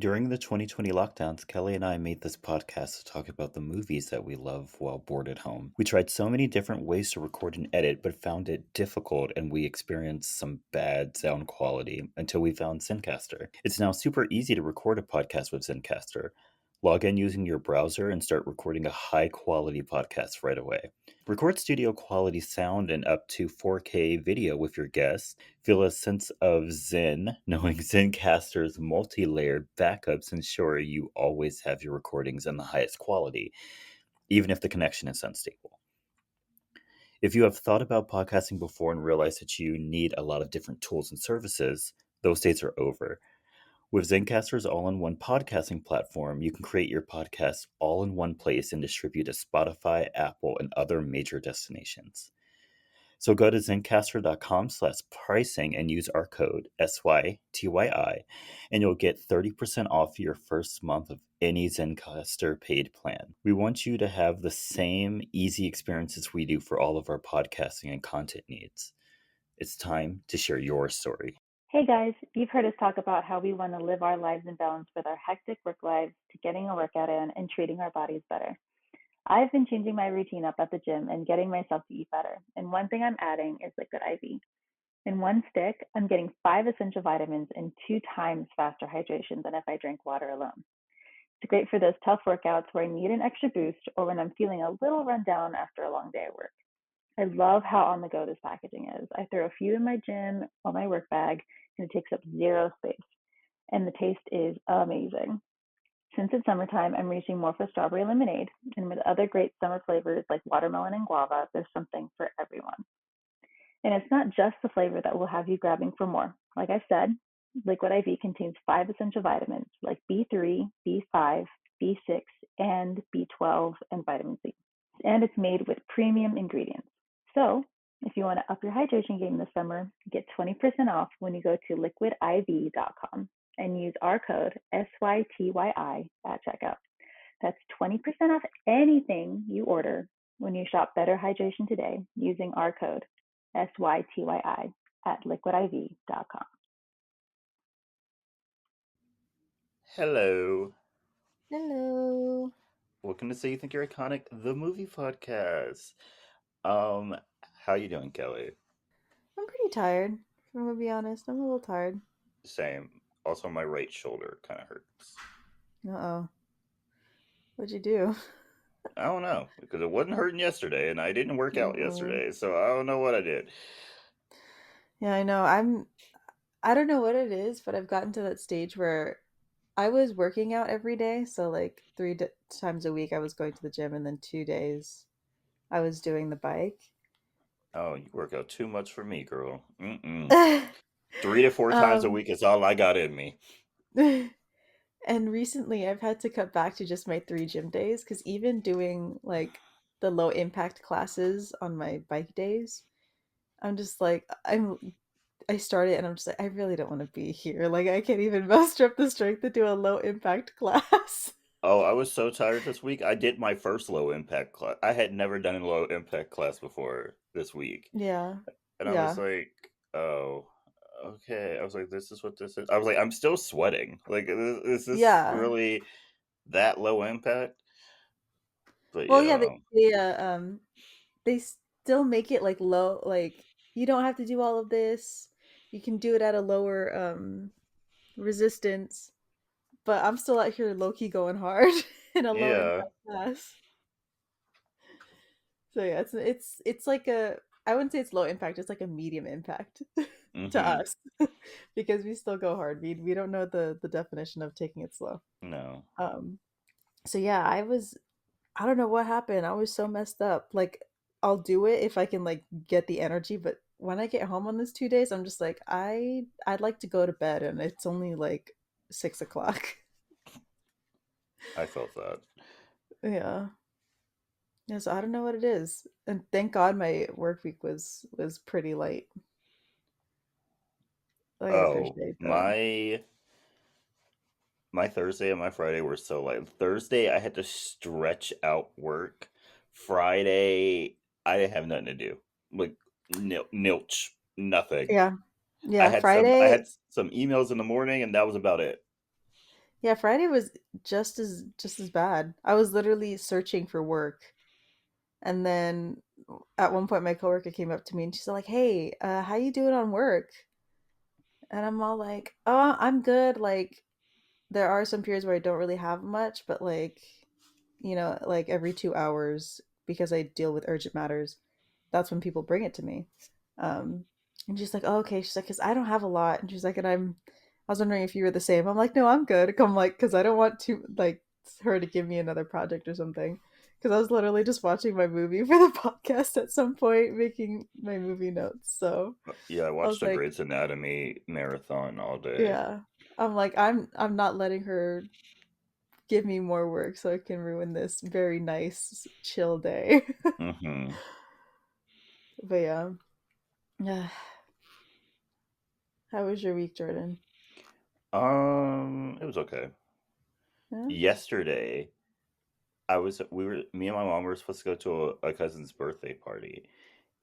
During the 2020 lockdowns, Kelly and I made this podcast to talk about the movies that we love while bored at home. We tried so many different ways to record and edit, but found it difficult and we experienced some bad sound quality until we found Zencastr. It's now super easy to record a podcast with Zencastr. Log in using your browser and start recording a high quality podcast right away. Record studio quality sound and up to 4K video with your guests. Feel a sense of zen knowing Zencastr's multi-layered backups ensure you always have your recordings in the highest quality, even if the connection is unstable. If you have thought about podcasting before and realized that you need a lot of different tools and services, those days are over. With Zencastr's all-in-one podcasting platform, you can create your podcast all in one place and distribute to Spotify, Apple, and other major destinations. So go to zencastr.com/pricing and use our code SYTYI, and you'll get 30% off your first month of any Zencastr paid plan. We want you to have the same easy experiences we do for all of our podcasting and content needs. It's time to share your story. Hey guys, you've heard us talk about how we want to live our lives in balance with our hectic work lives to getting a workout in and treating our bodies better. I've been changing my routine up at the gym and getting myself to eat better. And one thing I'm adding is liquid IV. In one stick, I'm getting 5 essential vitamins and 2 times faster hydration than if I drank water alone. It's great for those tough workouts where I need an extra boost or when I'm feeling a little run down after a long day at work. I love how on the go this packaging is. I throw a few in my gym or my work bag and it takes up zero space. And the taste is amazing. Since it's summertime, I'm reaching more for strawberry lemonade. And with other great summer flavors like watermelon and guava, there's something for everyone. And it's not just the flavor that will have you grabbing for more. Like I said, Liquid IV contains 5 essential vitamins like B3, B5, B6, and B12, and vitamin C. And it's made with premium ingredients. So, if you want to up your hydration game this summer, get 20% off when you go to liquidiv.com and use our code SYTYI at checkout. That's 20% off anything you order when you shop Better Hydration today using our code SYTYI at liquidiv.com. Hello. Hello. Welcome to So You Think You're Iconic, the movie podcast. How you doing, Kelly? I'm pretty tired. If I'm gonna be honest, I'm a little tired. Same. Also, my right shoulder kind of hurts. Uh-oh. What'd you do? I don't know, because it wasn't hurting yesterday, and I didn't work out Uh-oh. yesterday, so I don't know what I did. Yeah, I know. I don't know what it is, but I've gotten to that stage where I was working out every day, so like times a week I was going to the gym and then 2 days I was doing the bike. Oh, you work out too much for me, girl. 3 to 4 times a um week is all I got in me. and recently I've had to cut back to just my 3 gym days because even doing like the low impact classes on my bike days, I'm just like I started and I'm just like I really don't want to be here. Like I can't even muster up the strength to do a low impact class. Oh, I was so tired this week. I did my first low impact class. I had never done a low impact class before this week. Yeah. And I was Yeah. like, oh, okay. I was like, this is what this is. I was like, I'm still sweating. Like, is this Yeah. really that low impact? But Well, yeah, yeah. they still make it like low, like you don't have to do all of this. You can do it at a lower resistance, but I'm still out here low key going hard in a low Yeah. impact class. So yeah, it's like a I wouldn't say it's low impact, it's like a medium impact to Mm-hmm. us because we still go hard. We don't know the definition of taking it slow. No. Um so yeah, I don't know what happened. I was so messed up. Like I'll do it if I can like get the energy, but when I get home on these 2 days, I'm just like I'd like to go to bed and it's only like 6 o'clock. I felt that. Yeah. Yeah, so I don't know what it is. And thank God my work week was pretty light. Like I Oh, appreciate that. my Thursday and my Friday were so light. Thursday, I had to stretch out work. Friday, I didn't have nothing to do. Like, nilch. Nothing. Yeah. I Yeah, had some I Friday. had some emails in the morning and that was about it. Yeah, Friday was just as bad. I was literally searching for work, and then at one point my coworker came up to me and she's like, "Hey, how you doing on work?" And I'm all like, "Oh, I'm good. Like, there are some periods where I don't really have much, but like, like every 2 hours because I deal with urgent matters, that's when people bring it to me." Um, and she's like, "Oh, okay." She's like, "Cause I don't have a lot," and she's like, I was wondering if you were the same. I'm like, "No, I'm good." I'm like, "Cause I don't want to like her to give me another project or something." Because I was literally just watching my movie for the podcast at some point, making my movie notes. So Yeah, I I watched was the like, Grey's Anatomy marathon all day. "Yeah." I'm like, I'm not letting her give me more work so I can ruin this very nice chill day. Mm-hmm. But yeah. How was your week, Jordan? It was okay. Yeah. Yesterday, me and my mom were supposed to go to a cousin's birthday party.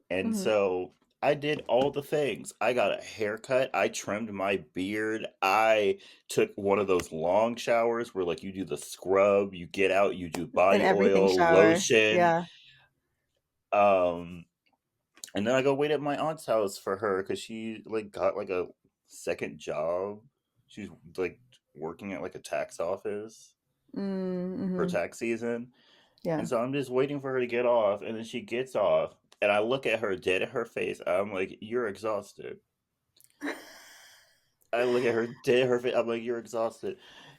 And Hmm. so I did all the things. I got a haircut. I trimmed my beard. I took one of those long showers where, like, you do the scrub, you get out, you do An body everything oil, shower. lotion. Yeah. Um, and then I go wait at my aunt's house for her because she like got like a second job. She's like working at like a tax office for Mm-hmm. tax season. Yeah. And so I'm just waiting for her to get off, and then she gets off, and I look at her dead at her face. I'm like, "You're exhausted." I look at her dead at her face. I'm like, "You're exhausted,"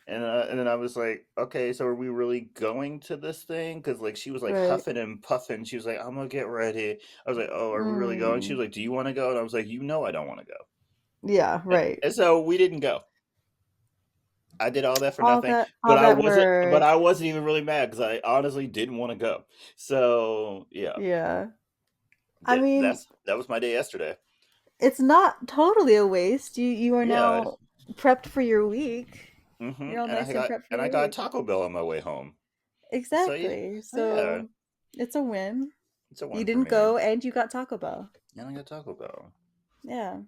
and then I was like, "Okay, so are we really going to this thing?" Because like she was like Right. huffing and puffing. She was like, "I'm gonna get ready." I was like, "Oh, are we really going?" She Mm. was like, "Do you want to go?" And I was like, "You know, I don't want to go." Yeah, right. And so we didn't go. I did all that for All nothing, that all that but work. I wasn't even really mad because I honestly didn't want to go. So yeah, Yeah. I mean, that was my day yesterday. it's not totally a waste. You are Yeah. now prepped for your week. Mm-hmm. You're all And nice and prepped for I your got week. Taco Bell on my way home. So yeah, Exactly. yeah, So it's a win. it's a You one for didn't me. go and you got Taco Bell. And I got Taco Bell. Yeah.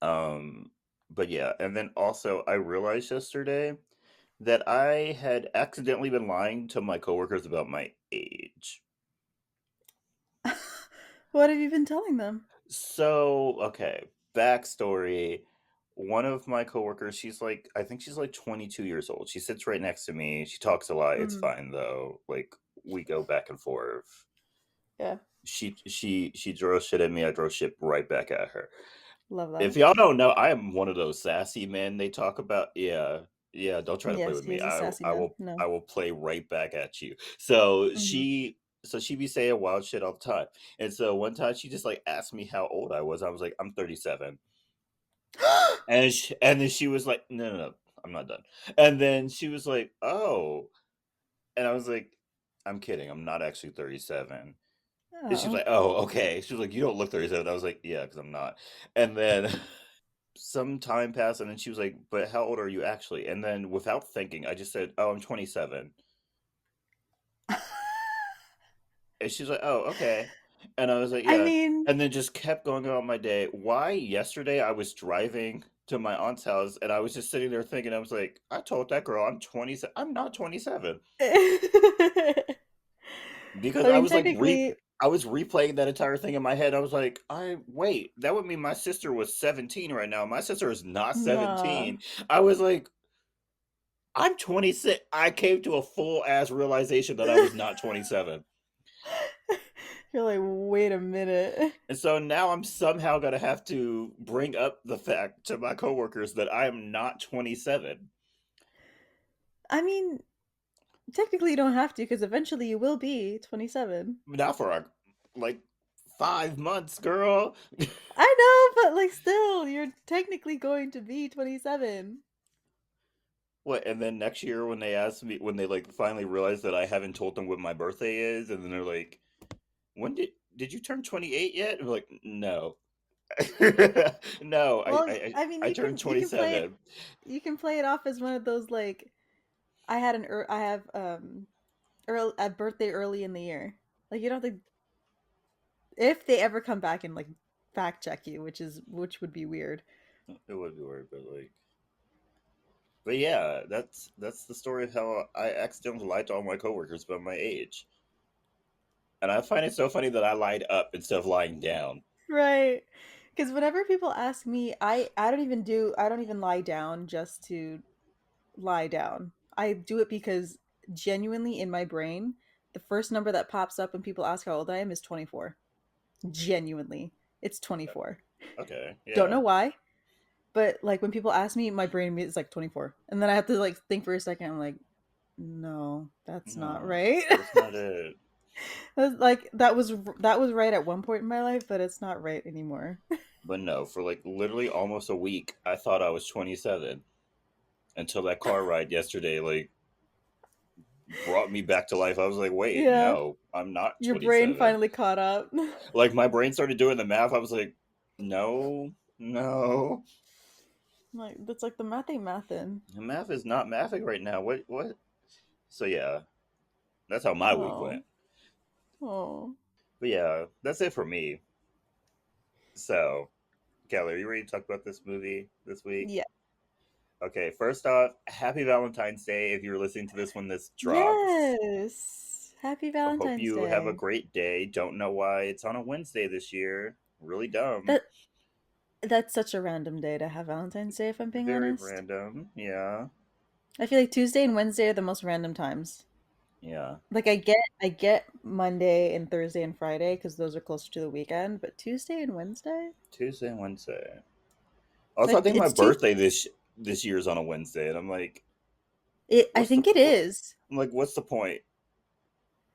Um, but yeah, and then also I realized yesterday that I had accidentally been lying to my coworkers about my age. What have you been telling them? So, okay, backstory. One of my coworkers, I think she's like 22 years old. She sits right next to me. She talks a lot. It's Mm, fine though. Like we go back and forth. yeah, She throws shit at me. I throw shit right back at her. love If that. y'all don't know, I am one of those sassy men they talk about. Yeah, yeah. Don't try to play Yes, with he me. is a sassy I man. will No. play right back at you. Hmm. So she be saying wild shit all the time. And so one time she just like asked me how old I was. I was like, I'm 37. And then she was like, no, I'm not done. And then she was like, oh, and I was like, I'm kidding. I'm not actually 37. And she was Oh. like, oh, okay. She was like, you don't look 37. I was like, yeah, because I'm not. And then some time passed, and then she was like, but how old are you actually? And then without thinking, I just said, oh, I'm 27. And she's like, oh, okay. And I was like, I yeah. mean, And then just kept going about my day. Why yesterday I was driving to my aunt's house and I was just sitting there thinking, I was like, I told that girl I'm 27. I'm not 27. I Because mean, technically, I was replaying that entire thing in my head. I was like, I wait, that would mean my sister was 17 right now. My sister is not nah. 17. I was like, I'm 26. I came to a full ass realization that I was not 27. You're like, wait a minute. And so now I'm somehow going to have to bring up the fact to my coworkers that I am not 27. I mean, technically, you don't have to because eventually you will be 27. Not for like 5 months, girl. I know, but like, still, you're technically going to be 27. What? And then next year when they ask me, when they like finally realize that I haven't told them what my birthday is, and then they're like, when did you turn 28 yet? I'm like, no. No, Well, I mean, I turned 27. you can play it off as one of those like, I have a birthday early in the year. Like, you don't have to, if they ever come back and like fact check you, which would be weird. It would be weird, but like, But yeah, that's the story of how I accidentally lied to all my coworkers about my age. And I find it so funny that I lied up instead of lying down. Right. Because whenever people ask me, I don't even lie down just to lie down. I do it because genuinely in my brain, the first number that pops up when people ask how old I am is 24. Genuinely, it's 24. Okay, Don't yeah. know why, but like when people ask me, my brain is like 24. And then I have to like think for a second. I'm like, no, that's not No, right. that's not it. Like that was right at one point in my life, but it's not right anymore. But no, for like literally almost a week, I thought I was 27 until that car ride yesterday like brought me back to life. I was like, wait, Yeah, no, I'm not your brain 27. finally caught up. Like my brain started doing the math. I was like, no, no, Like that's like the math ain't mathin'. the math is not mathing right now. What? So yeah, that's how my week Oh, went. oh, But yeah, that's it for me. So, Kelly, are you ready to talk about this movie this week? yeah. Okay, first off, happy Valentine's Day if you're listening to this when this drops. Yes. Happy I hope Valentine's you have a Day. great day. Don't know why it's on a Wednesday this year. Really dumb. That that's such a random day to have Valentine's Day, if I'm being Very honest. random. Yeah. I feel like Tuesday and Wednesday are the most random times. Yeah. Like I get Monday and Thursday and Friday because those are closer to the weekend, but Tuesday and Wednesday? Tuesday and Wednesday. Also, I Like think my it's too birthday this year is on a Wednesday, and I'm like, I what's the think it what? is. I'm like, what's the point?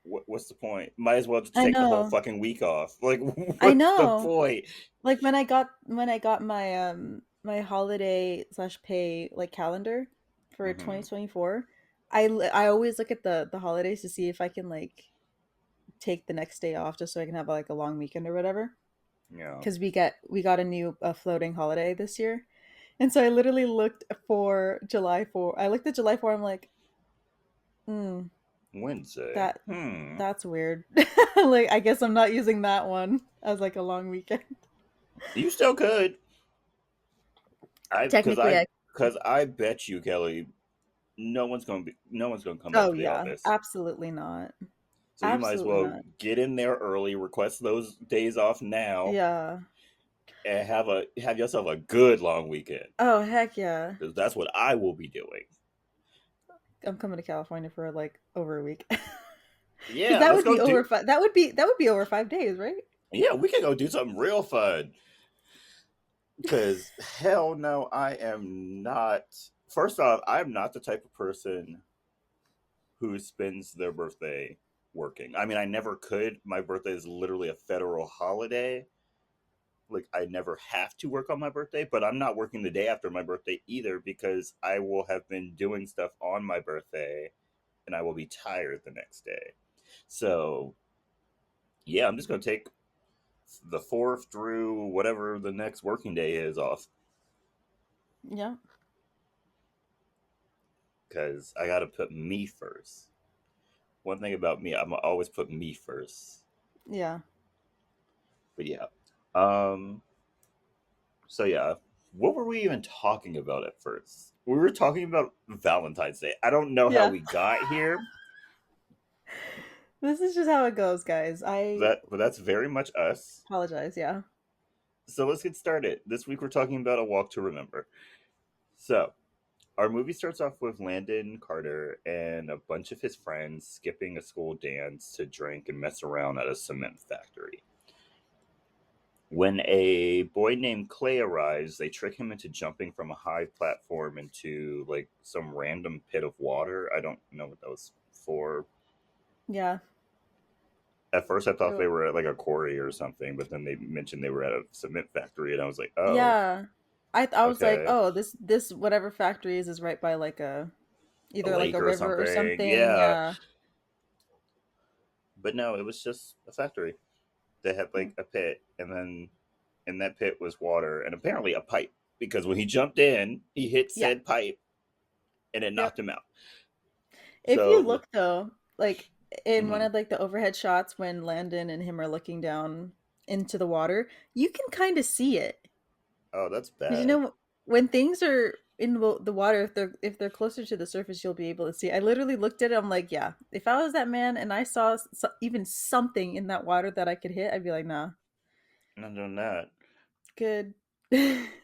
What's the point? Might as well just I take the whole know. fucking week off. Like, I what's the know. point? Like when I got my my holiday slash pay like calendar for Hmm. 2024, I always look at the holidays to see if I can like take the next day off just so I can have like a long weekend or whatever. Yeah. Because we got a new floating holiday this year, and so I literally looked for July 4. I looked at July 4. I'm like, hmm, Wednesday. that Hmm. that's weird. Like I guess I'm not using that one as like a long weekend. You still could. I because Technically, I I. because I bet you, Kelly, no one's gonna come back Oh to the yeah, office. absolutely not. So you might as Absolutely well not. get in there early, request those days off now, Yeah. and have yourself a good long weekend. Oh heck yeah. Because that's what I will be doing. I'm coming to California for like over a week. Because Yeah, that let's would go be do. over that would be over 5 days, right? Yeah, we can go do something real fun. Because hell no, I am not. First off, I'm not the type of person who spends their birthday working. I mean, I never could. My birthday is literally a federal holiday. Like, I never have to work on my birthday, but I'm not working the day after my birthday either because I will have been doing stuff on my birthday and I will be tired the next day. So, yeah, I'm just going to take the 4th through whatever the next working day is off Yeah. because I got to put me first. One thing about me, I'm always put me first. Yeah. But yeah. Um, So yeah, what were we even talking about at first? We were talking about Valentine's Day. I don't know how Yeah. we got here. This is just how it goes, guys. I But that's very much us. apologize, yeah. So let's get started. This week we're talking about A Walk to Remember. So our movie starts off with Landon Carter and a bunch of his friends skipping a school dance to drink and mess around at a cement factory. When a boy named Clay arrives, they trick him into jumping from a high platform into like some random pit of water. I don't know what that was for. Yeah. At first, I thought So, they were at like a quarry or something, but then they mentioned they were at a cement factory, and I was like, "Oh, yeah. I was like, okay, "Oh, this whatever factory is right by like a a either like a lake or river or something." something." Yeah, Yeah. but no, it was just a factory. They had like a pit, and then in that pit was water and apparently a pipe because when he jumped in, he hit Yeah. said pipe and it Yep. knocked him out. If you So, look though, like in one mhm. of like the overhead shots when Landon and him are looking down into the water, you can kind of see it. Oh, that's Because you bad. know when things are in the water, if they're closer to the surface, you'll be able to see. I literally looked at it. I'm like, yeah, if I was that man and I saw even something in that water that I could hit, I'd be like, nah, Not doing that. good.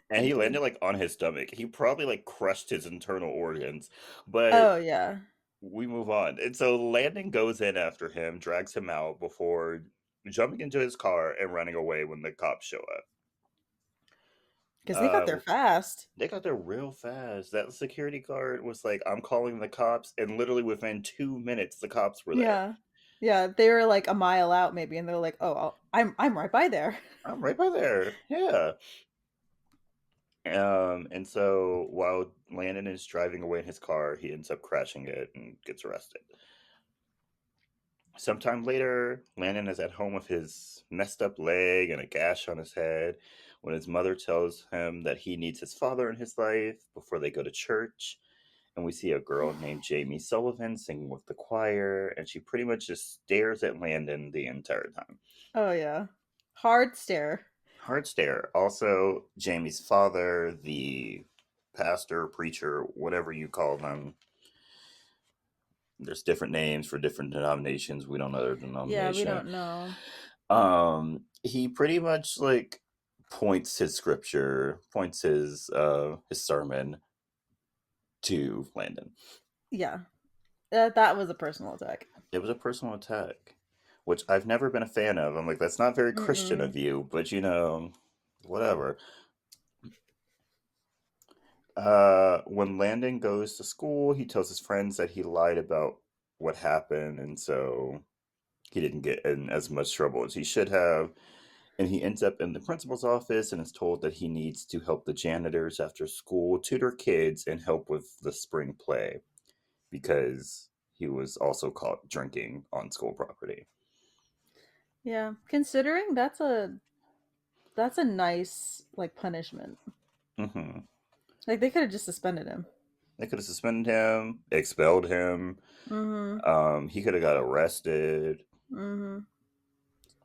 And he Good, landed good. like on his stomach. He probably like crushed his internal organs. But Oh yeah, we move on. And so Landon goes in after him, drags him out before jumping into his car and running away when the cops show up. because they got there Uh, fast. they got there real fast. That security guard was like, "I'm calling the cops," and literally within 2 minutes, the cops were there. Yeah, yeah. They were like a mile out maybe, and they're like, oh, I'm right by there. I'm right by there. Yeah. And so while Landon is driving away in his car, he ends up crashing it and gets arrested. Sometime later, Landon is at home with his messed up leg and a gash on his head when his mother tells him that he needs his father in his life before they go to church. And we see a girl named Jamie Sullivan singing with the choir, and she pretty much just stares at Landon the entire time. Oh yeah, hard stare. Hard stare. Also, Jamie's father, the pastor, preacher, whatever you call them, there's different names for different denominations. We don't know their Yeah, we denomination. don't know. He pretty much like points his scripture, points his sermon to Landon. Yeah, that was a personal attack. It was a personal attack, which I've never been a fan of. I'm like, that's not very Christian Mm-mm. of you, but whatever. When Landon goes to school, he tells his friends that he lied about what happened, and so he didn't get in as much trouble as he should have. And he ends up in the principal's office and is told that he needs to help the janitors after school, tutor kids, and help with the spring play because he was also caught drinking on school property. Yeah, considering that's a nice like punishment. Hmm. Like they could have just suspended him. They could have suspended him, expelled him. Mm-hmm. He could have got arrested. Mm-hmm.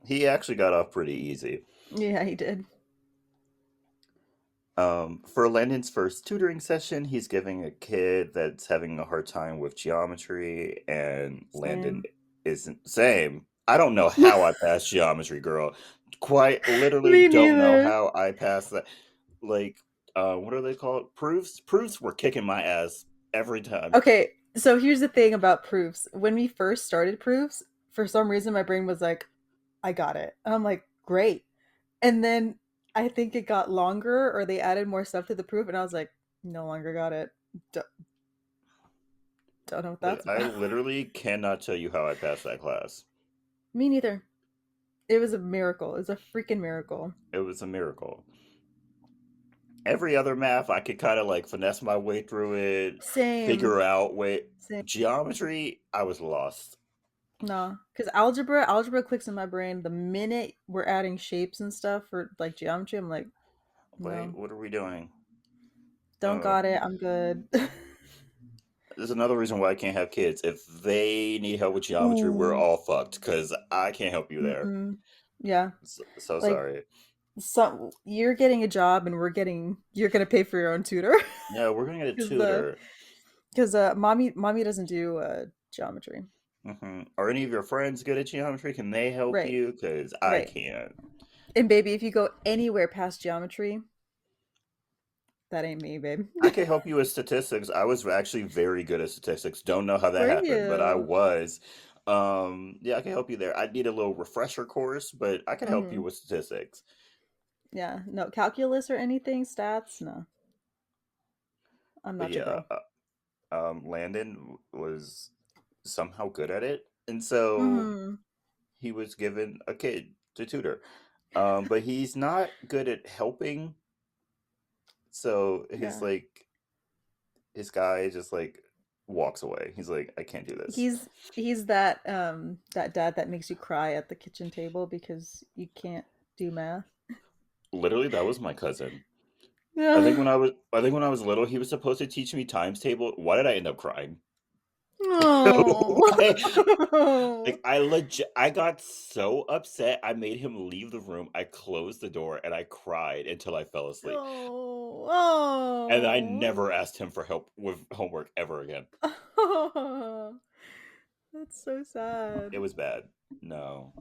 He actually got off pretty easy. Yeah, he did. For Landon's first tutoring session, he's giving a kid that's having a hard time with geometry, and Landon Same. isn't same. I don't know how I passed geometry, girl. Quite literally Me don't know neither. how I passed that. Like, what are they called? Proofs? Proofs were kicking my ass every time. Okay, so here's the thing about proofs. When we first started proofs, for some reason my brain was like, I got it. And I'm like, great. And then I think it got longer or they added more stuff to the proof and I was like, no longer got it. D- don't know what Like, that's I about. literally cannot tell you how I passed that class. Me neither. It was a miracle. It was a freaking miracle. It was a miracle. Every other math, I could kind of like finesse my way through it, Same. figure out way. Same. Geometry, I was lost. No, because algebra clicks in my brain the minute we're adding shapes and stuff for like geometry. I'm like, Wait, no, what are we doing? don't Oh, got it. I'm good. there's another reason why I can't have kids. If they need help with geometry, we're Ooh. all fucked because I can't help you there. Mm-mm. Yeah, So like sorry. some you're getting a job and you're gonna pay for your own tutor Yeah, we're gonna get a because the tutor. because mommy doesn't do geometry. Are any of your friends good at geometry? Can they help Right, you? Because I right. can't. And baby, if you go anywhere past geometry, that ain't me, babe. I can help you with statistics. I was actually very good at statistics. Don't know how that Were happened, but I you? was. Yeah, I can help you there. I need a little refresher course, but I can help you Hmm. with statistics. Yeah, no calculus or anything, stats. No, I'm But not your yeah, girl. Landon was somehow good at it, and so Hmm. he was given a kid to tutor. But he's not good at helping, so Yeah, his guy just like walks away. He's like, I can't do this. he's that dad that makes you cry at the kitchen table because you can't do math. Literally, that was my cousin. Yeah. I think when I was little, he was supposed to teach me times table. Why did I end up crying? Oh. Like, I got so upset, I made him leave the room, I closed the door, and I cried until I fell asleep. And I never Oh. asked him for help with homework ever again. Oh. That's so It sad. was bad. No.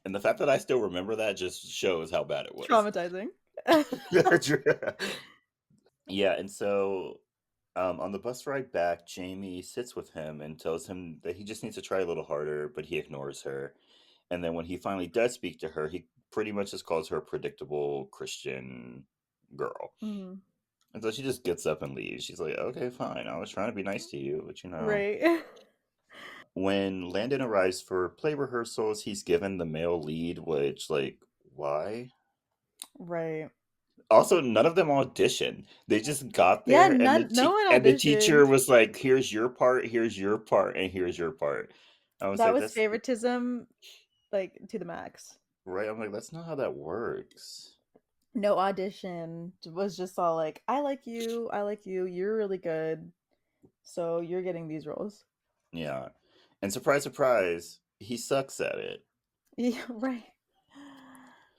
And the fact that I still remember that just shows how bad it was. Traumatizing. Yeah, and so on the bus ride back, Jamie sits with him and tells him that he just needs to try a little harder, but he ignores her. And then when he finally does speak to her, he pretty much just calls her a predictable Christian girl. Mhm. And so she just gets up and leaves. She's like, okay, fine. I was trying to be nice to you, but you know. Right. When Landon arrives for play rehearsals, he's given the male lead, which, like, why? Right. Also, none of them auditioned. They just got Yeah, there, and no one the teacher auditioned. was like, "Here's your part, here's your part, and here's your part." I was That like, was "That's favoritism, like, to the max. right." I'm like, "That's not how that works." No audition. Was just all like, I like you, you're really good, so you're getting these roles. Yeah, and surprise, surprise, he sucks at it. Yeah, right.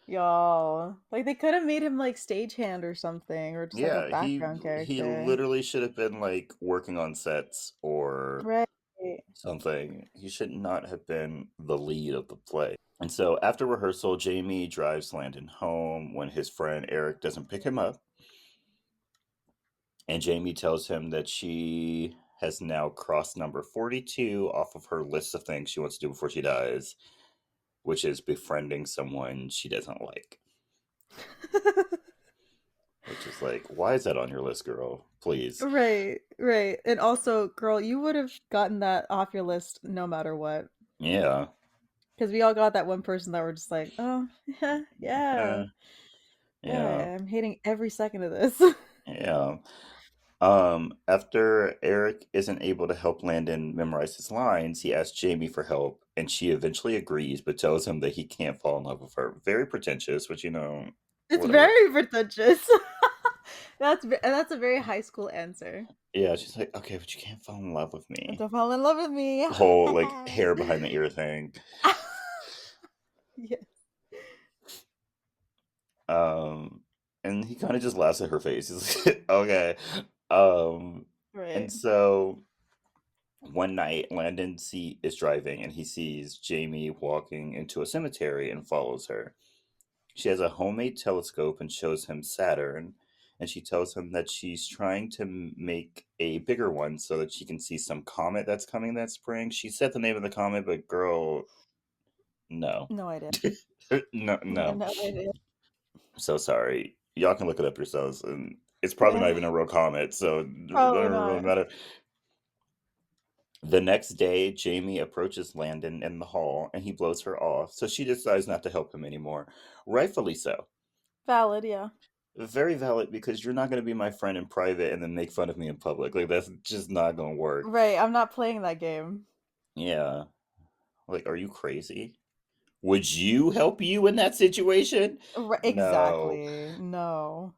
Y'all. Like they could have made him like stagehand or something, or just like a Yeah, background he character. literally should have been like working on sets or Right. something. He should not have been the lead of the play. And so after rehearsal, Jamie drives Landon home when his friend Eric doesn't pick him up. And Jamie tells him that she has now crossed number 42 off of her list of things she wants to do before she dies, which is befriending someone she doesn't like. Which is like, why is that on your list, girl? Please. Right, right. And also, girl, you would have gotten that off your list no matter what. Yeah. Because we all got that one person that were just like, oh, yeah, yeah, Uh, yeah. yeah, I'm hating every second of this. Yeah. After Eric isn't able to help Landon memorize his lines, he asks Jamie for help, and she eventually agrees, but tells him that he can't fall in love with her. Very pretentious, but you know, It's whatever. very pretentious. That's a very high school answer. Yeah, she's like, okay, but you can't fall in love with me. Don't fall in love with me. Whole like hair behind the ear thing. Yes. Um, and he kind of just laughs at her face. He's like, okay. Um, and Right. so one night, is driving and he sees Jamie walking into a cemetery and follows her. She has a homemade telescope and shows him Saturn, and she tells him that she's trying to make a bigger one so that she can see some comet that's coming that spring. She said the name of the comet, but girl, no. No idea. No, Yeah, no. no idea. So sorry. Y'all can look it up yourselves, and it's probably not even a real comet, so it Probably doesn't really not. matter. The next day, Jamie approaches Landon in the hall and he blows her off, so she decides not to help him anymore. Rightfully so. Valid, yeah. Very valid because you're not going to be my friend in private and then make fun of me in public. Like, that's just not going to work. Right, I'm not playing that game. Yeah. Like, are you crazy? Would you help you in that situation? No. Exactly. No.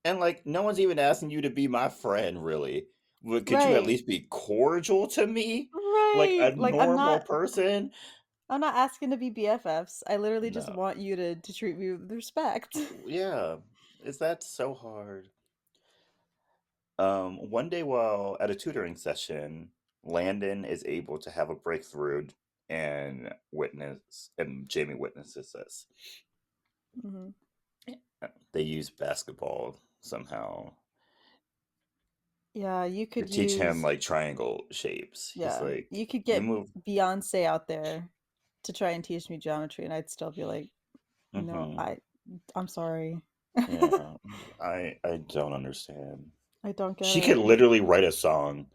And, like, no one's even asking you to be my friend, really. Could you at Right. least be cordial to me? Like a Right. Like normal person? I'm not asking to be BFFs. I literally just No. want you to treat me with respect. Yeah. Is that so hard? One day while at a tutoring session, Landon is able to have a breakthrough and Jamie witnesses this. Mhm. They use basketball somehow Yeah, you to could teach him use like triangle shapes. He's yeah, like, you could you get move. Beyonce out there to try and teach me geometry, and I'd still be like, "No, Hmm. I'm sorry. Yeah, I don't understand. I don't get She could it." literally write a song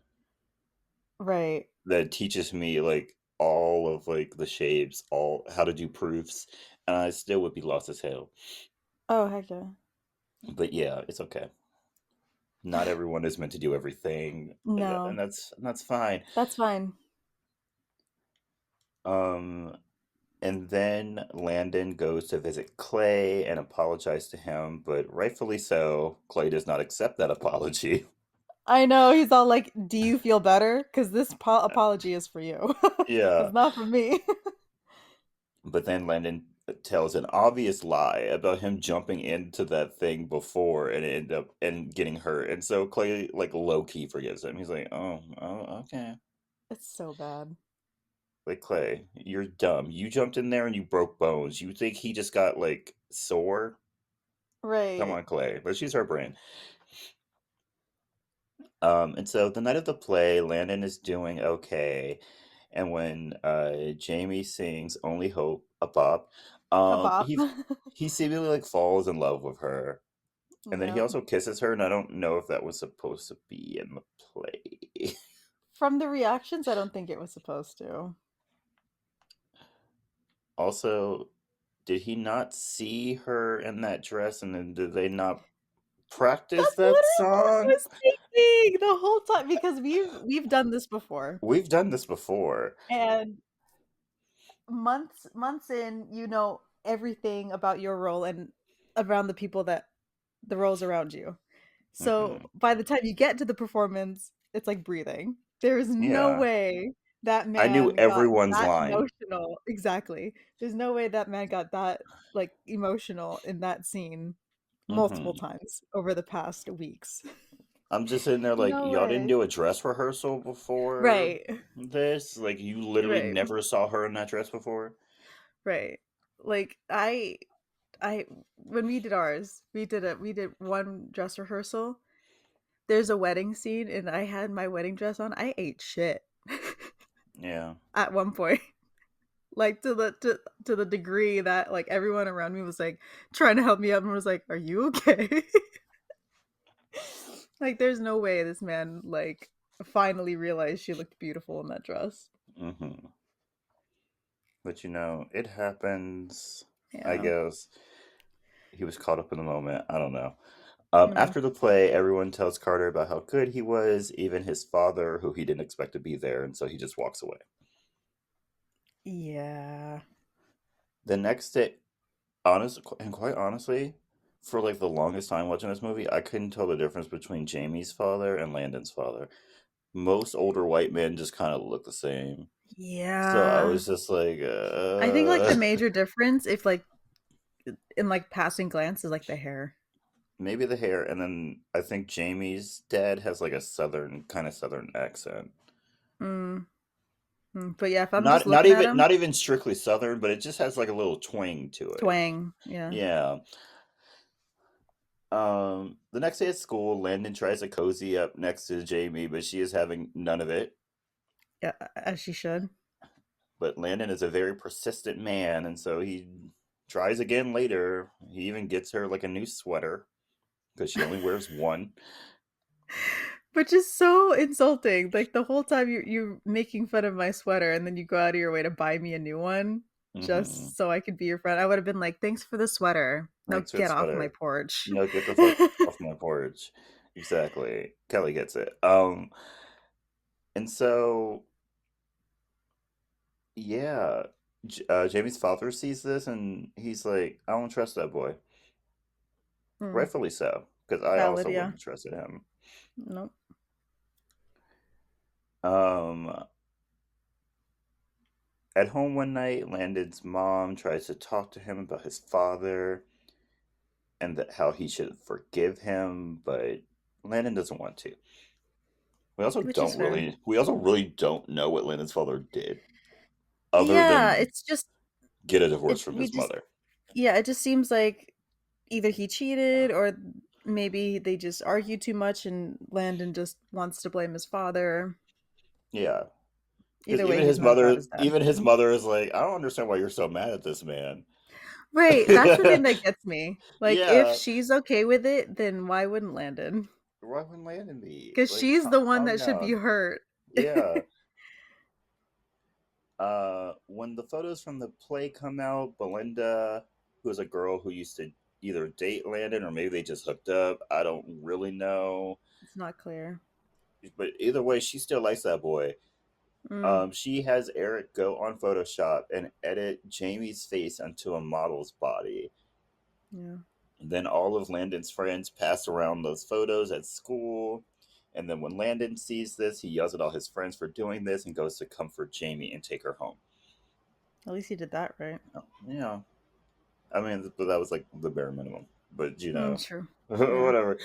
Right. that teaches me like all of like the shapes, all how to do proofs, and I still would be lost as hell. Oh, heck yeah. But yeah, it's okay. Not everyone is meant to do everything, and No, that's fine. that's fine. Um, and then Landon goes to visit Clay and apologize to him, but rightfully so, Clay does not accept that apology. I know he's all like, "Do you feel better? Because this apology is for you. Yeah. It's not for me." But then Landon tells an obvious lie about him jumping into that thing before and end up and getting hurt. And so Clay like low key forgives him. He's like, oh, okay. It's so bad. Like Clay, you're dumb. You jumped in there and you broke bones. You think he just got like sore? Come Right. on, Clay. Let's use our brain. And so the night of the play, Landon is doing okay. And when Jamie sings "Only Hope" a bop, A bop. he seemingly like falls in love with her, and then he Yeah. also kisses her, and I don't know if that was supposed to be in the play. From the reactions, I don't think it was supposed to. Also, did he not see her in that dress, and then did they not practice That's that literally what I song? was thinking the whole time because we've done this before. We've done this before. And months in, you know everything about your role and around the people that the roles around you. So Hmm. by the time you get to the performance, it's like breathing. There is no Yeah, way that I knew man got everyone's that line. emotional. Exactly. There's no way that man got that like emotional in that scene multiple Hmm. times over the past weeks. I'm just sitting there like, No y'all didn't way. do a dress rehearsal before Right. this? Like, you literally Right. never saw her in that dress before? Right. Like I when we did ours, we did one dress rehearsal. There's a wedding scene and I had my wedding dress on. I ate shit Yeah. at one point. Like to the degree that like everyone around me was like trying to help me up and was like, "Are you okay?" Like there's no way this man like finally realized she looked beautiful in that dress. Hmm. But it happens. I Yeah. guess he was caught up in the moment. I don't know. Mm. After the play, everyone tells Carter about how good he was, even his father, who he didn't expect to be there, and so he just walks away. Yeah. The next day, quite honestly, for like the longest time watching this movie, I couldn't tell the difference between Jamie's father and Landon's father. Most older white men just kind of look the same. So I Yeah. was just like, I think like the major difference if like in like passing glance is like the hair. maybe the hair, and then I think Jamie's dad has like a southern accent. Mm. Mm. But yeah, if I'm just Not not looking at even him, not even strictly southern, but it just has like a little twang to it. twang. Yeah. Yeah. The next day at school, Landon tries to cozy up next to Jamie, but she is having none of it. Yeah, as she should. But Landon is a very persistent man, and so he tries again later. He even gets her like a new sweater because she only wears one. Which is so insulting. Like the whole time you making fun of my sweater and then you go out of your way to buy me a new one Hmm. just so I could be your friend. I would have been like, "Thanks for the sweater. Now Thanks for the get off my sweater. porch." No, get the fuck off my porch. Exactly. Kelly gets it. And so yeah, Jamie's father sees this and he's like, "I don't trust that boy." Hmm. Rightfully so, because I Valid, also yeah. wouldn't have trusted him. Nope. Um, at home one night, Landon's mom tries to talk to him about his father and how he should forgive him, but Landon doesn't want to. Which is fair. We also really don't know what Landon's father did, other Yeah, than it's just get a divorce it from we his just mother. yeah, it just seems like either he cheated or maybe they just argued too much and Landon just wants to blame his father. Yeah, because Either way, he's not about his dad. even his mother is like, I don't understand why you're so mad at this man. Right, that's the thing that gets me. Like, if Yeah, she's okay with it, then why wouldn't Landon? why wouldn't Landon be Because like, she's the one calm that should be down? hurt. Yeah. When the photos from the play come out, Belinda, who is a girl who used to either date Landon or maybe they just hooked up, I don't really know. It's not clear. But either way, she still likes that boy. Mm, She has Eric go on Photoshop and edit Jamie's face onto a model's body. yeah. And then all of Landon's friends pass around those photos at school. And then when Landon sees this, he yells at all his friends for doing this and goes to comfort Jamie and take her home. At least he did that right. Oh, yeah. I mean, but that was like the bare minimum. But, True. Yeah. whatever.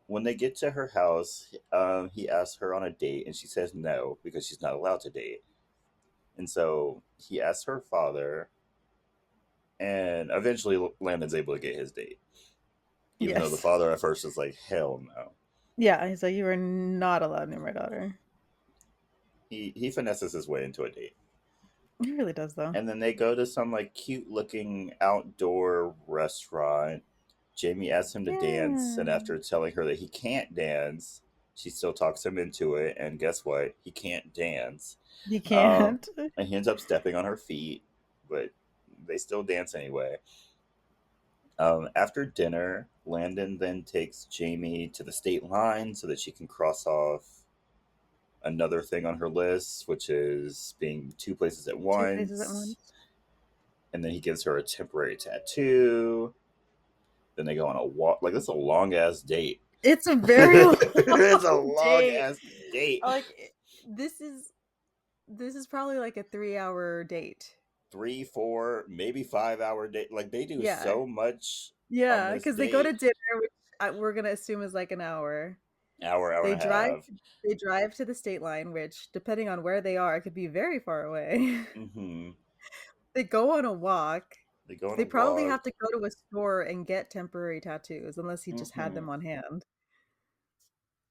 When they get to her house, he asks her on a date, and she says no because she's not allowed to date. And so he asks her father, and eventually Landon's able to get his date. Even though the Yes. father at first is like, hell no. Yeah, he's like, you are not allowed near my daughter. He finesses his way into a date. He really does, though. And then they go to some like cute looking outdoor restaurant. Jamie asks him to dance, and Yeah. after telling her that he can't dance, she still talks him into it. And guess what? He can't dance. He Um, can't. and he ends up stepping on her feet, but they still dance anyway. After dinner, Landon then takes Jamie to the state line so that she can cross off another thing on her list, which is being two places at Two places at once. once. And then he gives her a temporary tattoo. Then they go on a walk. Like, this is a long ass date. It's a very long It's a long date. ass date. Like, this is probably like a 3-hour date. 3, 4, maybe 5 hour date. Like, they do Yeah. so much on Yeah, this because they go to date. dinner, which we're gonna assume is like an hour. Hour They and a drive half. they drive to the state line, which, depending on where they are, it could be very far away. Mm-hmm. They go on a walk. They go on a They probably walk. have to go to a store and get temporary tattoos, unless he just had Mm-hmm. them on hand.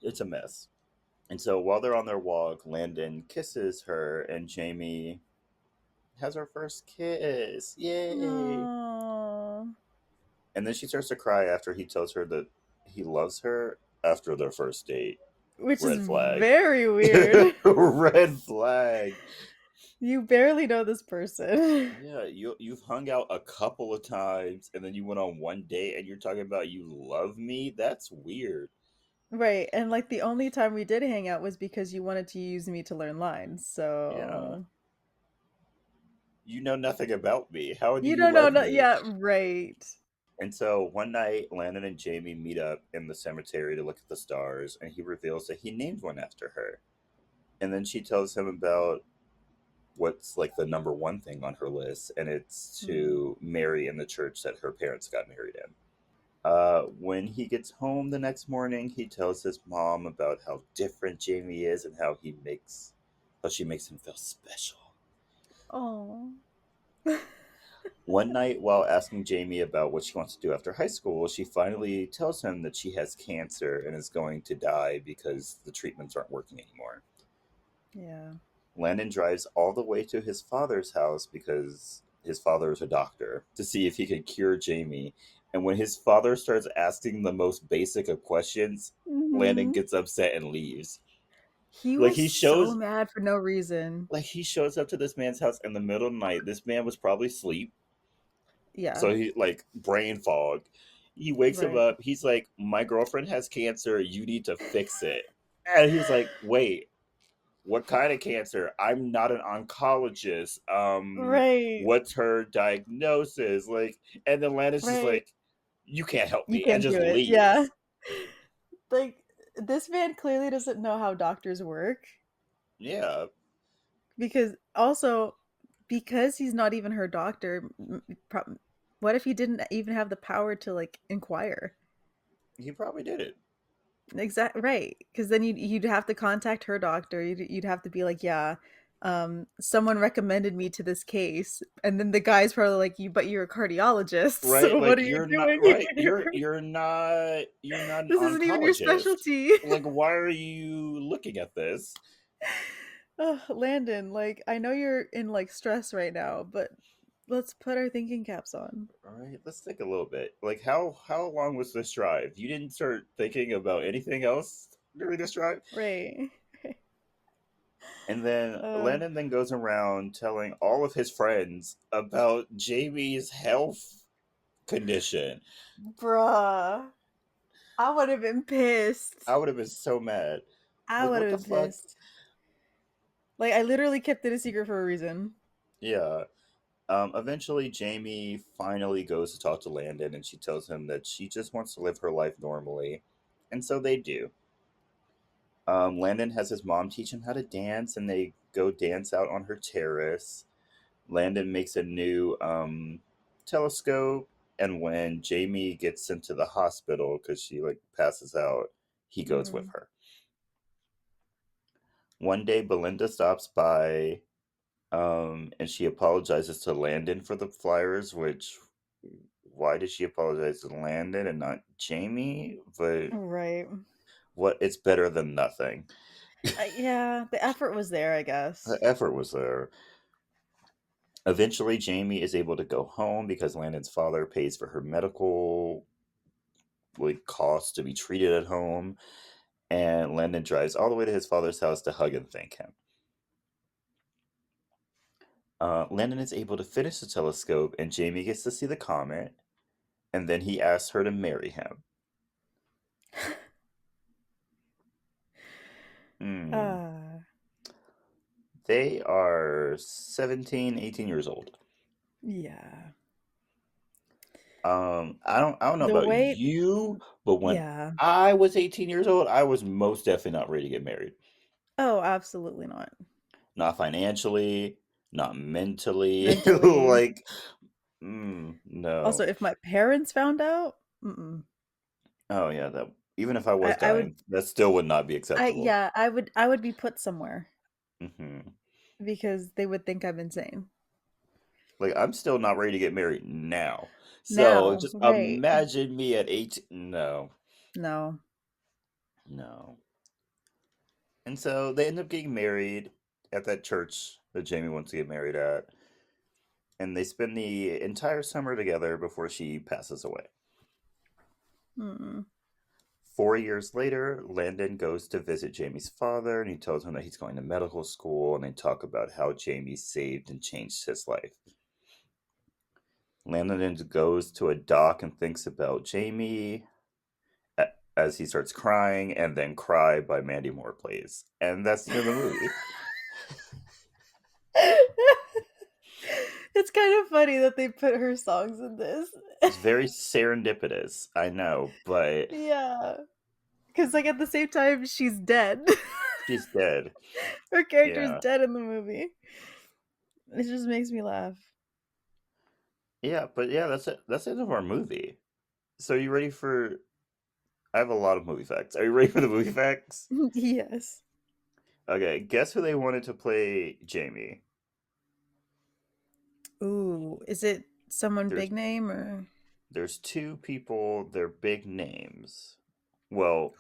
It's a mess. And so while they're on their walk, Landon kisses her, and Jamie has her first kiss. Yay! Aww. And then she starts to cry after he tells her that he loves her after their first date. Which is Red flag. very weird. Red flag. You barely know this person. Yeah, you've hung out a couple of times, and then you went on one date, and you're talking about you love me. That's weird. Right, and like the only time we did hang out was because you wanted to use me to learn lines, Yeah, so you know nothing about me. How do you you don't know, love no, me? yeah, right. And so one night, Landon and Jamie meet up in the cemetery to look at the stars, and he reveals that he named one after her. And then she tells him about what's like the number one thing on her list, and it's to marry in the church that her parents got married in. When he gets home the next morning, he tells his mom about how different Jamie is and how she makes him feel special. Oh. One night, while asking Jamie about what she wants to do after high school, she finally tells him that she has cancer and is going to die because the treatments aren't working anymore. Yeah. Landon drives all the way to his father's house because his father is a doctor to see if he can cure Jamie. And when his father starts asking the most basic of questions, Landon Mhm. gets upset and leaves. He Like was he so shows mad for no reason. like he shows up to this man's house in the middle of the night. This man was probably asleep. Yeah, So he like brain fog. He wakes him right. up. He's like, "My girlfriend has cancer. You need to fix it." And he's like, "Wait, what kind of cancer? I'm not an oncologist. Right, What's her diagnosis?" Like, and then Landon's just right. like, "You can't help You me," and can't just do it, yeah. leaves. Like, this man clearly doesn't know how doctors work, Yeah, because also, because he's not even her doctor, what if he didn't even have the power to, like, inquire? he probably did it. Exact right, because then you'd have to contact her doctor. You'd have to be like, yeah, someone recommended me to this case, and then the guy's probably like, you, but you're a cardiologist, Right? so what Like are you you're not doing right. here? You're not an This isn't even your oncologist. specialty. Like, why are you looking at this? Ugh, Landon, like, I know you're in like stress right now, but let's put our thinking caps on. All right, let's think a little bit. Like, how long was this drive? You didn't start thinking about anything else during this drive? Right. And then Uh, Landon then goes around telling all of his friends about Jamie's health condition. bruh, I would have been pissed. I would have been so mad. I Like, would what the have been fuck? pissed. Like, I literally kept it a secret for a reason. Yeah. Eventually, Jamie finally goes to talk to Landon, and she tells him that she just wants to live her life normally. And so they do. Landon has his mom teach him how to dance, and they go dance out on her terrace. Landon makes a new telescope, and when Jamie gets sent to the hospital because she like passes out, he goes with Mm. her. One day, Belinda stops by, and she apologizes to Landon for the flyers. Which, why did she apologize to Landon and not Jamie? But Right. what? It's better than nothing. Yeah, the effort was there, I The guess. effort was there. Eventually, Jamie is able to go home because Landon's father pays for her medical like costs to be treated at home, and Landon drives all the way to his father's house to hug and thank him. Landon is able to finish the telescope, and Jamie gets to see the comet, and then he asks her to marry him. Hmm. Uh, They are 17, 18 years old. yeah. I don't know The about way, you, but when yeah. I was 18 years old, I was most definitely not ready to get married. Oh, absolutely not. Not financially, not mentally. Mentally. Like, Also, no. if my parents found out, mm-mm. Oh yeah, that even if I was I would, dying, that still would not be acceptable. yeah, I would be put somewhere Hmm. because they would think I'm insane. Like I'm still not ready to get married now. So Now, just right? imagine me at 18. No, No. no. And so they end up getting married at that church that Jamie wants to get married at, and they spend the entire summer together before she passes away. Mm. 4 years later, Landon goes to visit Jamie's father, and he tells him that he's going to medical school, and they talk about how Jamie saved and changed his life. Landon then goes to a dock and thinks about Jamie as he starts crying, and then Cry by Mandy Moore plays. And that's the end of the movie. It's kind of funny that they put her songs in this. It's very serendipitous, I know, but Yeah. Because, like, at the same time, she's dead. she's dead. Her character is Yeah. dead in the movie. It just makes me laugh. Yeah, but yeah, that's it. That's the end of our movie. So you ready for I have a lot of movie facts. Are you ready for the movie facts? Yes. Okay, guess who they wanted to play Jamie? Ooh, is it someone There's big name or? there's two people, they're big names. Well,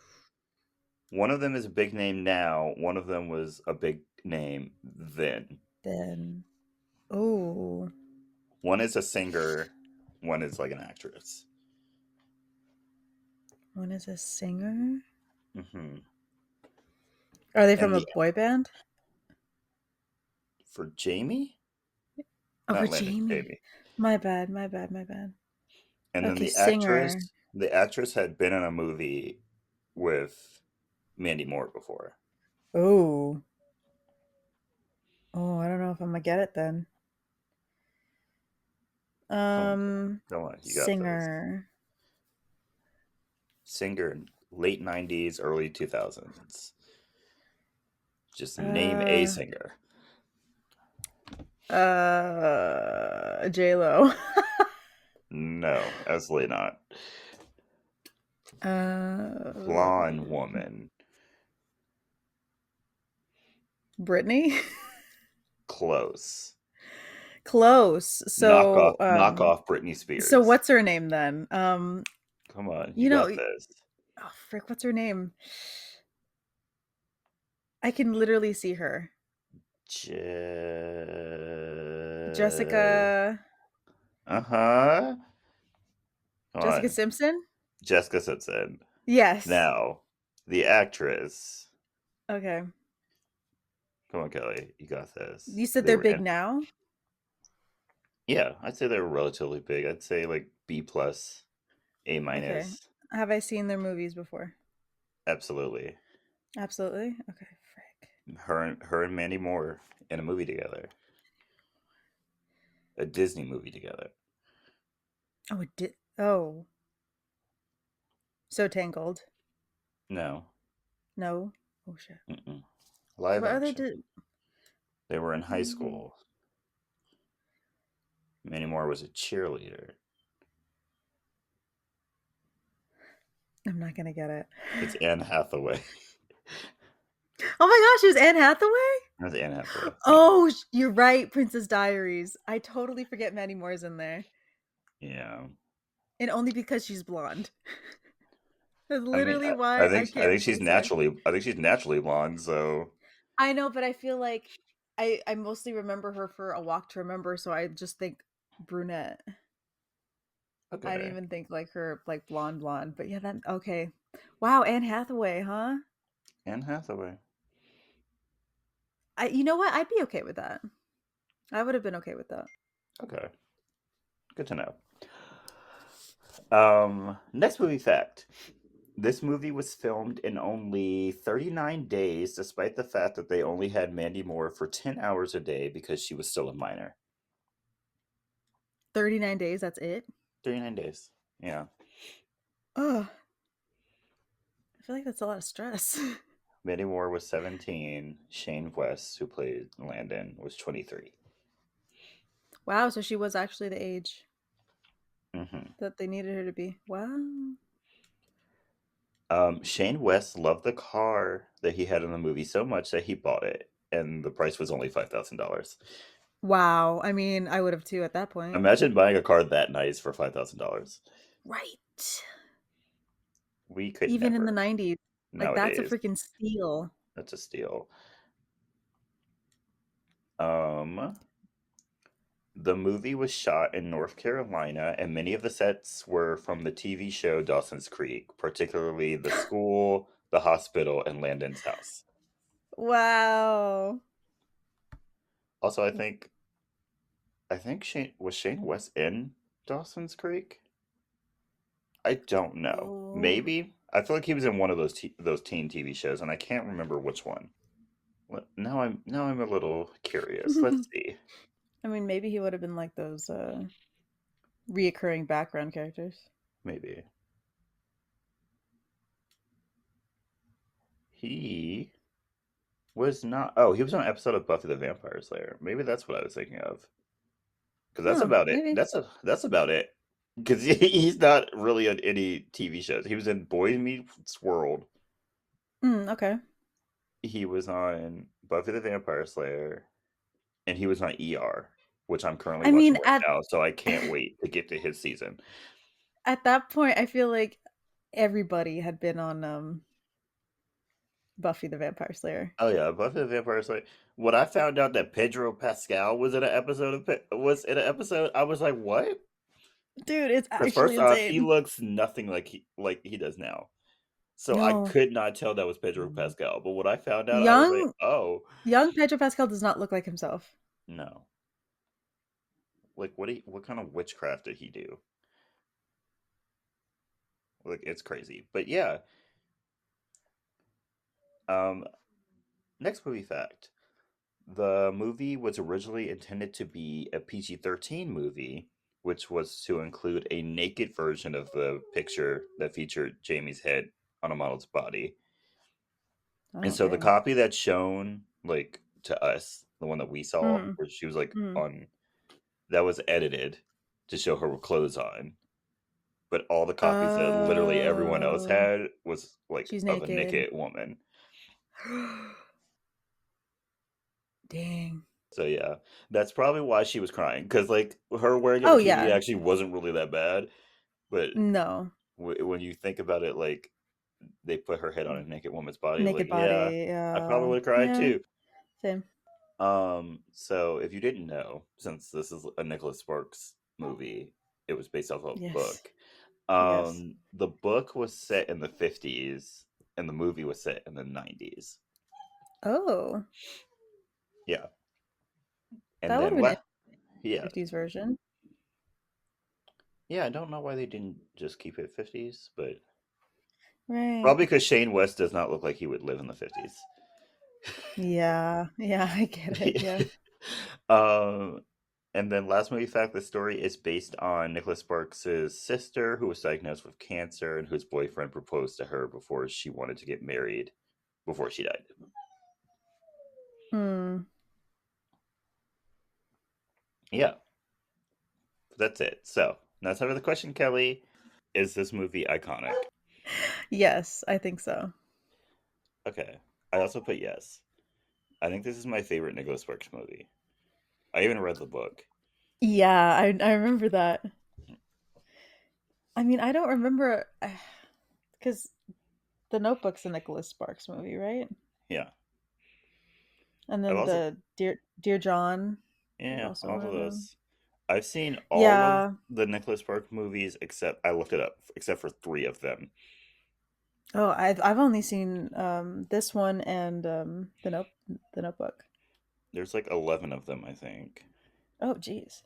one of them is a big name now, one of them was a big name then. Then, oh, One is a singer, one is like an actress. one is a singer. Hmm. Are they And from a the boy band? for Jamie? Oh, for Not Landon, Jamie. Jamie. My bad, my bad, my bad. And then Okay, singer. the actress had been in a movie with Mandy Moore before. Oh, oh, I don't know if I'm gonna get it then. Come on, come on, you got this. Singer. Singer, late 90s, early 2000s. Just name a Uh, singer. J Lo. No, absolutely not. uh, Blonde woman. Brittany. Close. Close. Knock off Britney So Spears. what's her name then? Come on, you You know, got this. oh frick, what's her name? I can literally see her. Je- Jessica. uh-huh. Come Jessica on. Simpson? Jessica Simpson. Yes. Now, the actress. Okay. Come on, Kelly. You got this. You said They they're were big now? yeah, I'd say they were relatively big. I'd say like B plus, A Okay. minus. Have I seen their movies before? Absolutely. Absolutely. Okay, frick. Her and Mandy Moore in a movie together. A Disney movie together. Oh, it did. Oh, so Tangled. No. No. Oh shit. Mm-mm. Live What other action. did? They were in high school. Mandy Moore was a cheerleader. I'm not gonna get it. It's Anne Hathaway. Oh my gosh, it was Anne Hathaway? That's Anne Hathaway. Oh, you're right, Princess Diaries. I totally forget Mandy Moore's in there. Yeah. And only because she's blonde. That's I mean, literally I, why I I think I can't think she's place her. naturally I think she's naturally blonde. So I know, but I feel like I mostly remember her for A Walk to Remember, so I just think brunette. I didn't okay, even think like her like blonde, but yeah, that okay. Wow, Anne Hathaway, huh? Anne Hathaway. You know what? I'd be okay with that. I would have been okay with that. Okay, good to know. Next movie fact. This movie was filmed in only 39 days, despite the fact that they only had Mandy Moore for 10 hours a day because she was still a minor. 39 days, that's it? 39 days. Yeah. Ugh. I feel like that's a lot of stress. Mandy Moore was 17. Shane West, who played Landon, was 23. Wow, so she was actually the age Hmm. that they needed her to be. Wow. Shane West loved the car that he had in the movie so much that he bought it, and the price was only $5,000. Wow. I mean, I would have too at that point. Imagine buying a car that nice for $5,000. Right. We could Even in the never 90s. Like that's a nowadays. freaking steal. That's a steal. Um, the movie was shot in North Carolina, and many of the sets were from the TV show Dawson's Creek, particularly the school, the hospital, and Landon's house. Wow. Also, I think Shane West in Dawson's Creek? I don't know. Oh. Maybe. I feel like he was in one of those teen TV shows, and I can't remember which one. Now I'm a little curious. Let's see. I mean, maybe he would have been like those reoccurring background characters. Maybe he was not. Oh, he was on an episode of Buffy the Vampire Slayer. Maybe that's what I was thinking of. Because that's Huh, about it. maybe. That's about it. Because he's not really on any TV shows. He was in Boy Meets World. Okay. He was on Buffy the Vampire Slayer, and he was on ER, which I'm currently I mean, watching right now. So I can't wait to get to his season. at that point, I feel like everybody had been on Buffy the Vampire Slayer. Oh yeah, Buffy the Vampire Slayer. When I found out that Pedro Pascal was in an episode I was like, what? Dude, it's Because actually first off, he insane. looks nothing like he does now. So I No. could not tell that was Pedro Pascal. But when I found out, I was like, Young oh young Pedro Pascal does not look like himself. no. Like what kind of witchcraft did he do? Like it's crazy. But yeah. Um Next movie fact. The movie was originally intended to be a PG-13 movie, which was to include a naked version of the picture that featured Jamie's head on a model's body. And Oh, so the dang. copy that's shown, like, to us, the one that we saw, Mhm. where she was like Mhm. on, that was edited to show her with clothes on. But all the copies that literally everyone else Oh, had was like she's of a naked. naked woman. Dang. So yeah, that's probably why she was crying, because like her wearing a Oh bikini yeah. actually wasn't really that bad. But No. when you think about it, like they put her head on a naked woman's body, like Naked yeah, body. I probably would have cried Yeah. too. Same. So if you didn't know, since this is a Nicholas Sparks movie, it was based off of a Yes. book. Yes. The book was set in the 50s, and the movie was set in the 90s. Oh, Yeah, and that would then have been yeah, 50s version. yeah. I don't know why they didn't just keep it 50s, but Right. probably because Shane West does not look like he would live in the 50s. Yeah. Yeah, I get it. Yeah. um, and then last movie fact: the story is based on Nicholas Sparks' sister, who was diagnosed with cancer, and whose boyfriend proposed to her before she wanted to get married before she died. Hmm. Yeah, that's it. So now time for the question, Kelly. Is this movie iconic? Yes, I think so. Okay. I also put yes. I think this is my favorite Nicholas Sparks movie. I even read the book. Yeah, I remember that. I mean, I don't remember because The Notebook's a Nicholas Sparks movie, right? Yeah. And I've then also the Dear John is yeah, also all one of of them. those. I've seen all of Yeah. the Nicholas Sparks movies except I looked it up, except for three of them. Oh, I've only seen this one and the Notebook. There's like 11 of them, I think. Oh, geez.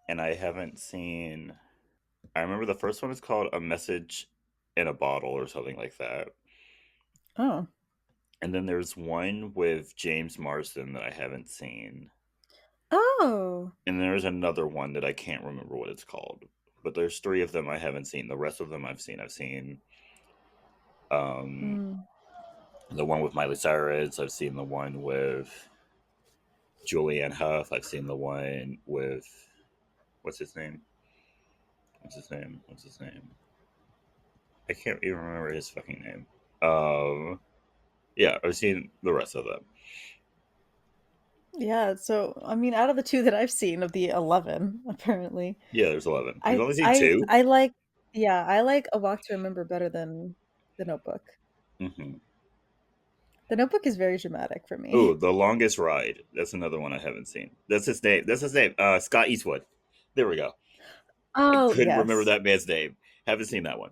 And I haven't seen I remember the first one is called A Message in a Bottle or something like that. Oh. And then there's one with James Marsden that I haven't seen. Oh. And there's another one that I can't remember what it's called. But there's three of them I haven't seen. The rest of them I've seen. I've seen um, Mm. the one with Miley Cyrus. I've seen the one with Julianne Hough. I've seen the one with what's his name? What's his name? What's his name? I can't even remember his fucking name. Yeah, I've seen the rest of them. Yeah, so I mean out of the two that I've seen of the 11 apparently, Yeah, there's 11. You've I only seen I two? I like yeah, I like A Walk to Remember better than The Notebook. Mm-hmm. The Notebook is very dramatic for me. Oh, The Longest Ride. That's another one I haven't seen. That's his name. That's his name. Scott Eastwood. There we go. I Oh, couldn't remember yes. that man's name. Haven't seen that one.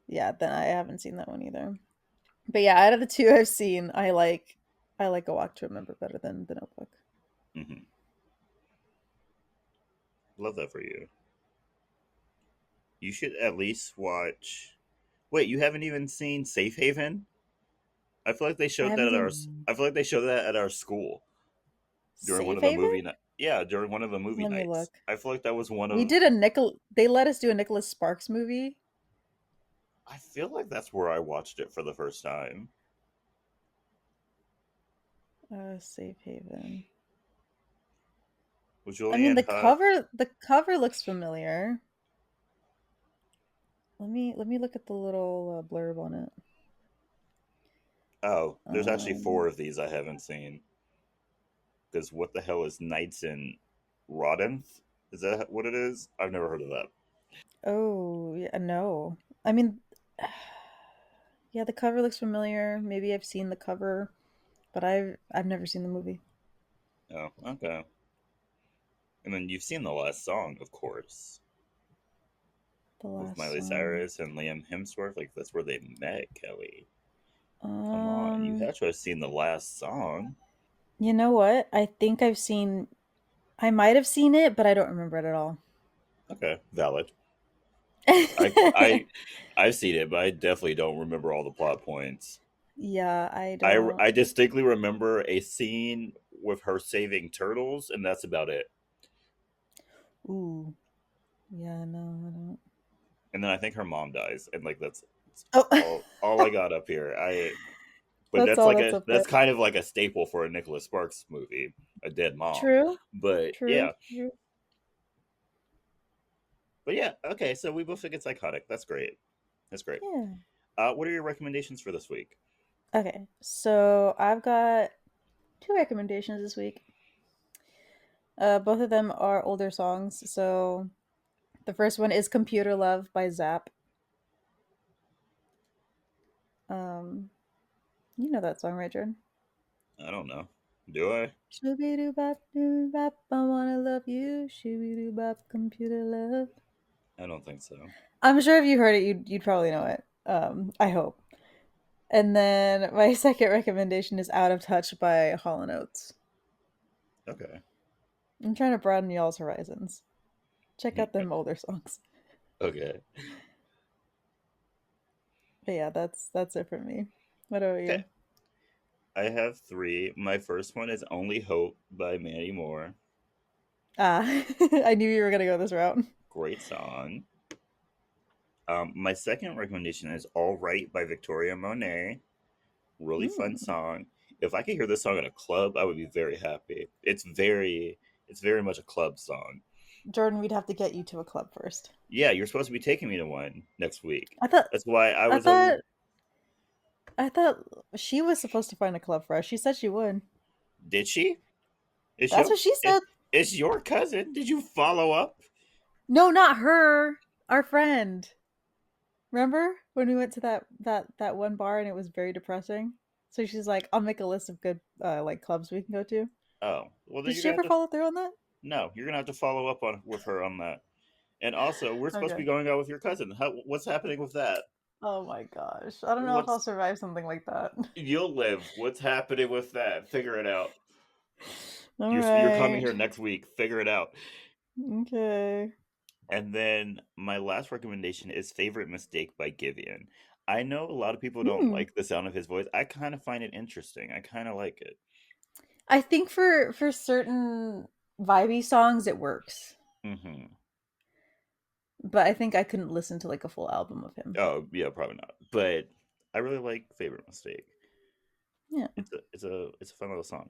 Yeah, then I haven't seen that one either. But yeah, out of the two I've seen, I like A Walk to Remember better than The Notebook. Mm-hmm. Love that for you. You should at least watch. Wait, you haven't even seen Safe Haven? I feel like they I showed that haven't at our. seen I feel like they showed that at our school during one Safe of the Haven? movie night. Yeah, during one of the movie Let me nights. look. I feel like that was one We of. did a they let us do a Nicholas Sparks movie. I feel like that's where I watched it for the first time. Safe Haven. With I mean, Julianne Hough. the cover looks familiar. Let me look at the little blurb on it. Oh, there's actually four Um, of these I haven't seen. Because what the hell is Knights in Roddenth? Is that what it is? I've never heard of that. oh, yeah, no. I mean, yeah, the cover looks familiar. Maybe I've seen the cover, but I've never seen the movie. Oh, okay. And then you've seen the last song, of course, The with last Miley song. Cyrus and Liam Hemsworth. Like that's where they met, Kelly. Come on, you Um, have to have seen the last song. you know what? I think I might have seen it, but I don't remember it at all. Okay, valid. I I I've seen it, but I definitely don't remember all the plot points. Yeah, I I don't. I distinctly remember a scene with her saving turtles, and that's about it. Ooh, yeah, no, I don't. And then I think her mom dies, and like that's Oh, all I got up here. But that's that's all like that's a up there. that's kind of like a staple for a Nicholas Sparks movie, a dead mom. True, But true, yeah, true. but yeah, okay. So we both think it's iconic. That's great. That's great. Yeah. What are your recommendations for this week? Okay, so I've got two recommendations this week. Both of them are older songs. So the first one is "Computer Love" by Zapp. Um, you know that song, right, Jordan? I don't know. Do I? Shooby doo bop doo bop, I wanna love you. Shooby doo bop, computer love. I don't think so. I'm sure if you heard it, you'd probably know it. I hope. And then my second recommendation is "Out of Touch" by Hall and Oates. Okay. I'm trying to broaden y'all's horizons. Check out them older songs. Okay. But yeah, that's it for me. What about Okay. you? I have three. My first one is "Only Hope" by Mandy Moore. Ah, I knew you were gonna go this route. Great song. My second recommendation is "All Right" by Victoria Monet. really fun Mm. song. If I could hear this song in a club, I would be very happy. It's very much a club song. Jordan, we'd have to get you to a club first. Yeah, you're supposed to be taking me to one next week. I thought That's why I I was a. thought I thought she was supposed to find a club for us. She said she would. Did she? It's That's your what she it, said. it's your cousin. Did you follow up? No, not her. Our friend. Remember when we went to that one bar and it was very depressing? So she's like, "I'll make a list of good like clubs we can go to." Oh, well then Did you're she gonna ever have to. follow through on that? No, you're gonna have to follow up on with her on that. And also, we're supposed to Okay. be going out with your cousin. What's happening with that? Oh my gosh. I don't know if I'll What's survive something like that. You'll live. What's happening with that? Figure it out. All You're coming right. here next week. Figure it out. Okay. And then my last recommendation is Favorite Mistake by Givian. I know a lot of people don't Hmm. like the sound of his voice. I kind of find it interesting. I kind of like it. I think for certain vibey songs it works, Hmm. but I think I couldn't listen to like a full album of him. Oh, yeah, probably not. But I really like Favorite Mistake. Yeah. It's a fun little song.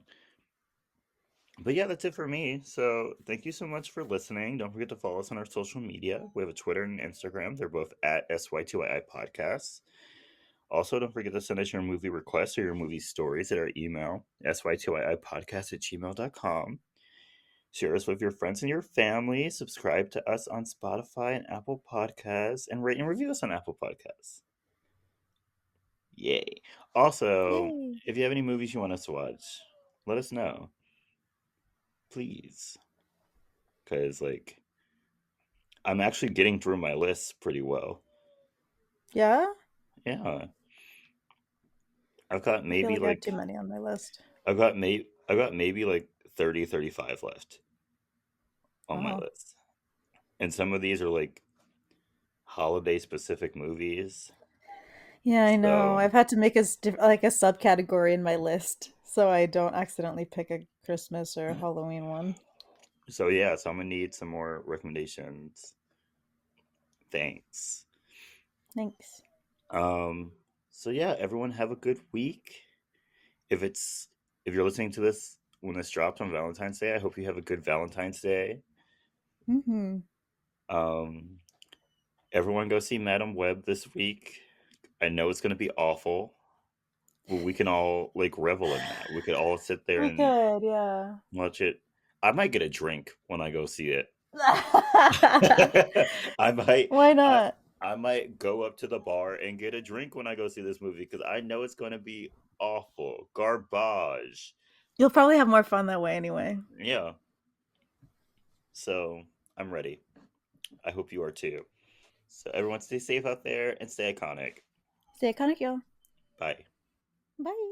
But yeah, that's it for me. So thank you so much for listening. Don't forget to follow us on our social media. We have a Twitter and Instagram. They're both at SY2II Podcasts. Also, don't forget to send us your movie requests or your movie stories at our email, sy2iipodcast@gmail.com. Share us with your friends and your family. Subscribe to us on Spotify and Apple Podcasts, and rate and review us on Apple Podcasts. Yay. Also, Yay. if you have any movies you want us to watch, let us know. Please. Because, like, I'm actually getting through my lists pretty well. Yeah? Yeah. I've got I feel maybe like I have like too many on my list. I've got maybe like 30, 35 left on my Wow. list. And some of these are like holiday specific movies. Yeah, I know. So I've had to make like a subcategory in my list so I don't accidentally pick a Christmas or Halloween one. so I'm gonna need some more recommendations. Thanks. Thanks. Um so yeah, everyone have a good week. If it's if you're listening to this when this dropped on Valentine's Day, I hope you have a good Valentine's Day. Mm-hmm. Um Everyone go see Madam Web this week. I know it's gonna be awful, but we can all like revel in that. We could all sit there We and could, yeah. watch it. I might get a drink when I go see it. I might Why I not? I might go up to the bar and get a drink when I go see this movie because I know it's gonna be awful. Garbage. You'll probably have more fun that way anyway. Yeah. So I'm ready. I hope you are too. So everyone stay safe out there and stay iconic. Stay iconic, y'all. Bye. Bye.